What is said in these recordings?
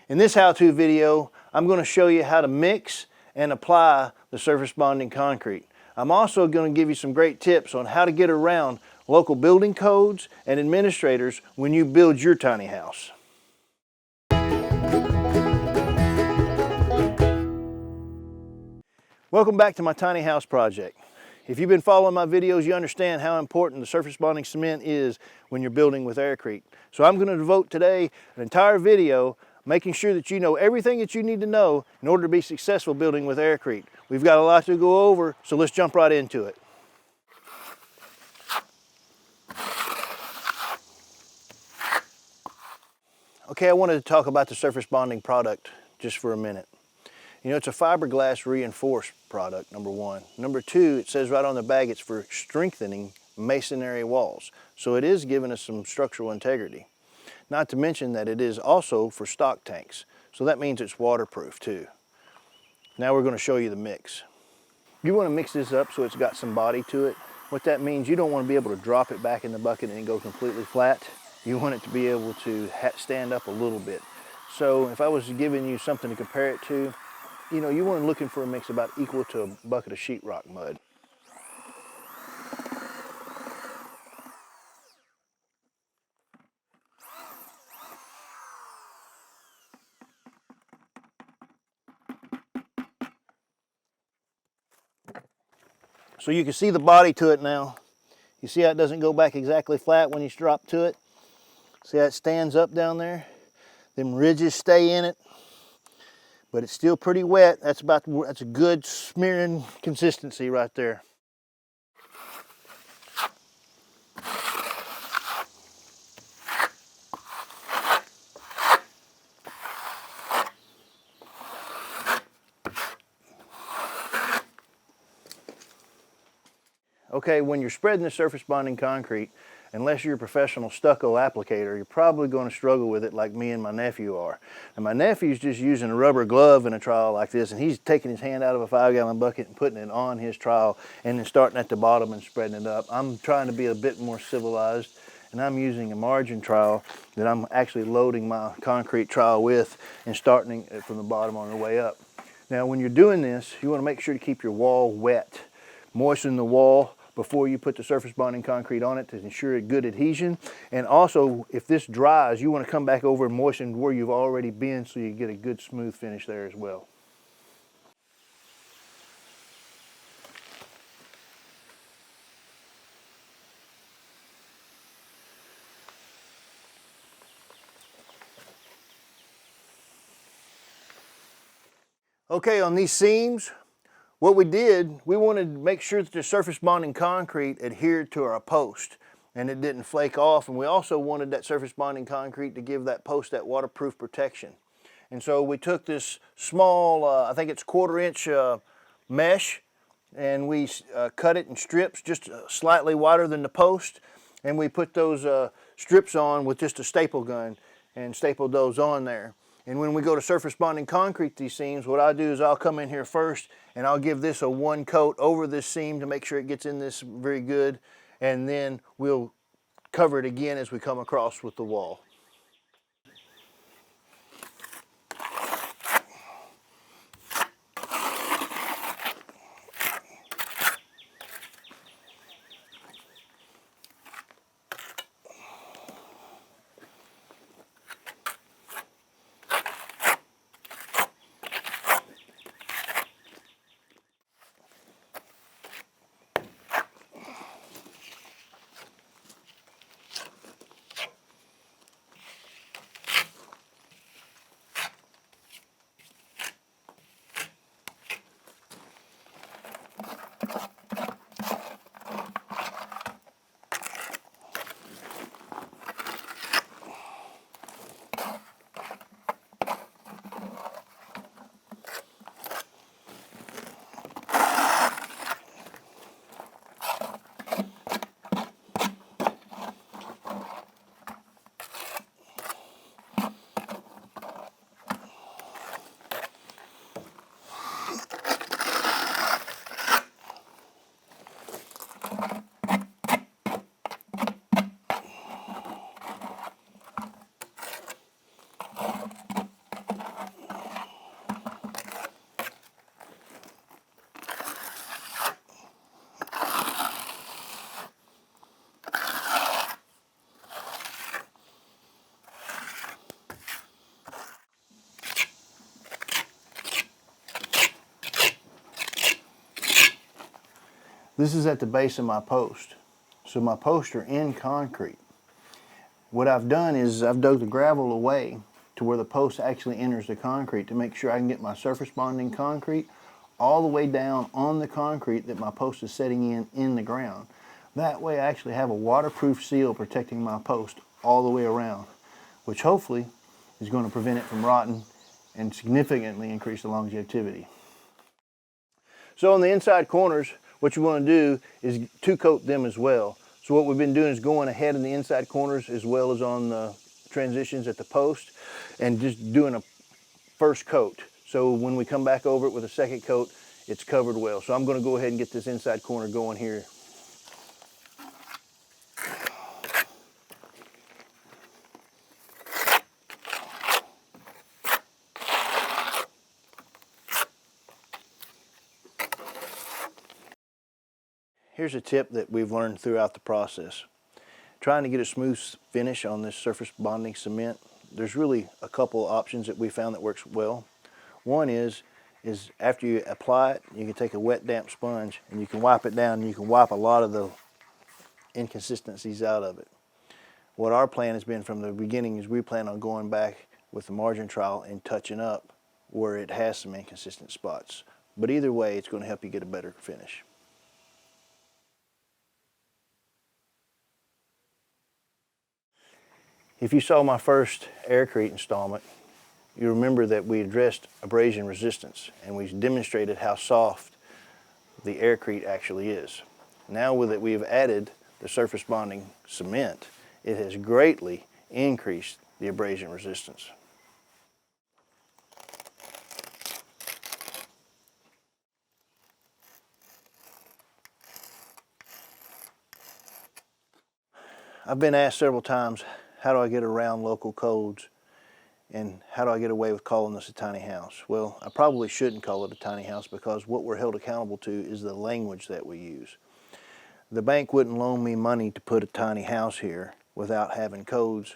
In this how-to video, I'm going to show you how to mix and apply the surface bonding concrete. I'm also going to give you some great tips on how to get around local building codes and administrators when you build your tiny house. Welcome back to my tiny house project. If you've been following my videos, you understand how important the surface bonding cement is when you're building with Aircrete. So I'm going to devote today an entire video making sure that you know everything that you need to know in order to be successful building with Aircrete. We've got a lot to go over, so let's jump right into it. Okay, I wanted to talk about the surface bonding product just for a minute. You know, it's a fiberglass reinforced product, number one. Number two, it says right on the bag it's for strengthening masonry walls. So it is giving us some structural integrity. Not to mention that it is also for stock tanks. So that means it's waterproof too. Now we're going to show you the mix. You want to mix this up so it's got some body to it. What that means, you don't want to be able to drop it back in the bucket and go completely flat. You want it to be able to stand up a little bit. So if I was giving you something to compare it to, you know, you want to looking for a mix about equal to a bucket of sheetrock mud. So you can see the body to it now. You see how it doesn't go back exactly flat when you drop to it? See how it stands up down there? Them ridges stay in it, but it's still pretty wet. That's a good smearing consistency right there. Okay, when you're spreading the surface bonding concrete, unless you're a professional stucco applicator, you're probably going to struggle with it like me and my nephew are. And my nephew's just using a rubber glove in a trowel like this, and he's taking his hand out of a 5-gallon bucket and putting it on his trowel and then starting at the bottom and spreading it up. I'm trying to be a bit more civilized, and I'm using a margin trowel that I'm actually loading my concrete trowel with and starting it from the bottom on the way up. Now when you're doing this, you want to make sure to keep your wall wet. Moisten the wall before you put the surface bonding concrete on it to ensure good adhesion. And also, if this dries, you want to come back over and moisten where you've already been so you get a good smooth finish there as well. Okay, on these seams, what we did, we wanted to make sure that the surface bonding concrete adhered to our post and it didn't flake off, and we also wanted that surface bonding concrete to give that post that waterproof protection. And so we took this small, I think it's 1/4 inch mesh, and we cut it in strips just slightly wider than the post, and we put those strips on with just a staple gun and stapled those on there. And when we go to surface bonding concrete these seams, what I do is I'll come in here first and I'll give this a 1 coat over this seam to make sure it gets in this very good, and then we'll cover it again as we come across with the wall. This is at the base of my post. So my posts are in concrete. What I've done is I've dug the gravel away to where the post actually enters the concrete to make sure I can get my surface bonding concrete all the way down on the concrete that my post is setting in the ground. That way I actually have a waterproof seal protecting my post all the way around, which hopefully is going to prevent it from rotting and significantly increase the longevity. So on the inside corners, what you want to do is two coat them as well. So what we've been doing is going ahead in the inside corners as well as on the transitions at the post and just doing a first coat. So when we come back over it with a second coat, it's covered well. So I'm going to go ahead and get this inside corner going here. Here's a tip that we've learned throughout the process. Trying to get a smooth finish on this surface bonding cement, there's really a couple options that we found that works well. One is after you apply it, you can take a wet damp sponge and you can wipe it down and you can wipe a lot of the inconsistencies out of it. What our plan has been from the beginning is we plan on going back with the margin trowel and touching up where it has some inconsistent spots. But either way, it's going to help you get a better finish. If you saw my first Aircrete installment, you remember that we addressed abrasion resistance and we demonstrated how soft the Aircrete actually is. Now with it, we have added the surface bonding cement. It has greatly increased the abrasion resistance. I've been asked several times, how do I get around local codes and how do I get away with calling this a tiny house? Well, I probably shouldn't call it a tiny house because what we're held accountable to is the language that we use. The bank wouldn't loan me money to put a tiny house here without having codes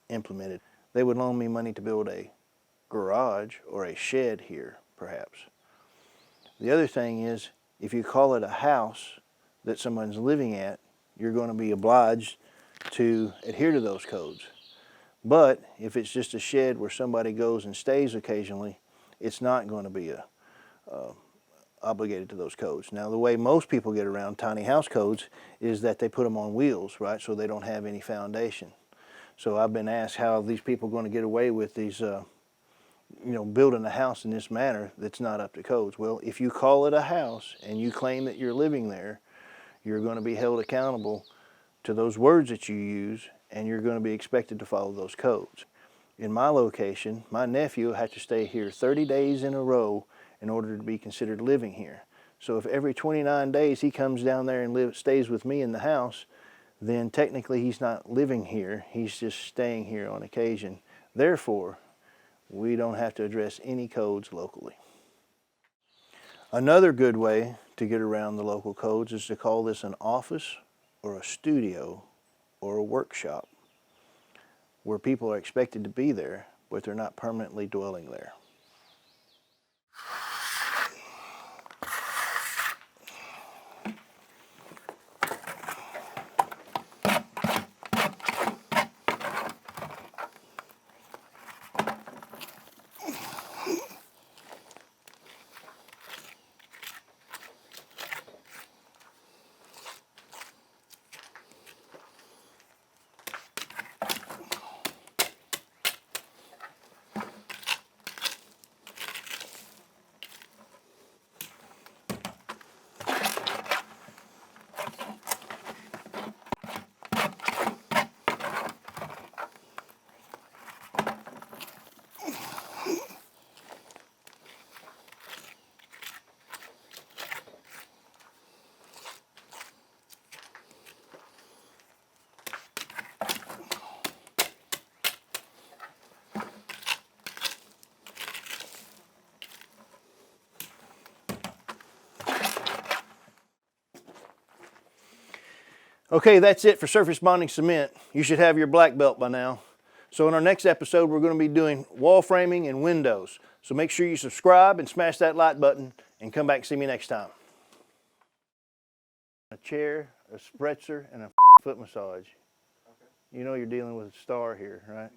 implemented. They would loan me money to build a garage or a shed here, perhaps. The other thing is, if you call it a house that someone's living at, you're going to be obliged to adhere to those codes. But if it's just a shed where somebody goes and stays occasionally, it's not going to be obligated to those codes. Now, the way most people get around tiny house codes is that they put them on wheels, right, so they don't have any foundation. So I've been asked how these people are going to get away with these, building a house in this manner that's not up to codes. Well, if you call it a house and you claim that you're living there, you're going to be held accountable to those words that you use, and you're going to be expected to follow those codes. In my location, my nephew had to stay here 30 days in a row in order to be considered living here. So if every 29 days he comes down there and stays with me in the house, then technically he's not living here, he's just staying here on occasion. Therefore, we don't have to address any codes locally. Another good way to get around the local codes is to call this an office or a studio or a workshop where people are expected to be there, but they're not permanently dwelling there. Okay, that's it for surface bonding cement. You should have your black belt by now. So in our next episode, we're going to be doing wall framing and windows. So make sure you subscribe and smash that like button and come back and see me next time. a chair, a spritzer, and a foot massage. Okay. You know you're dealing with a star here, right?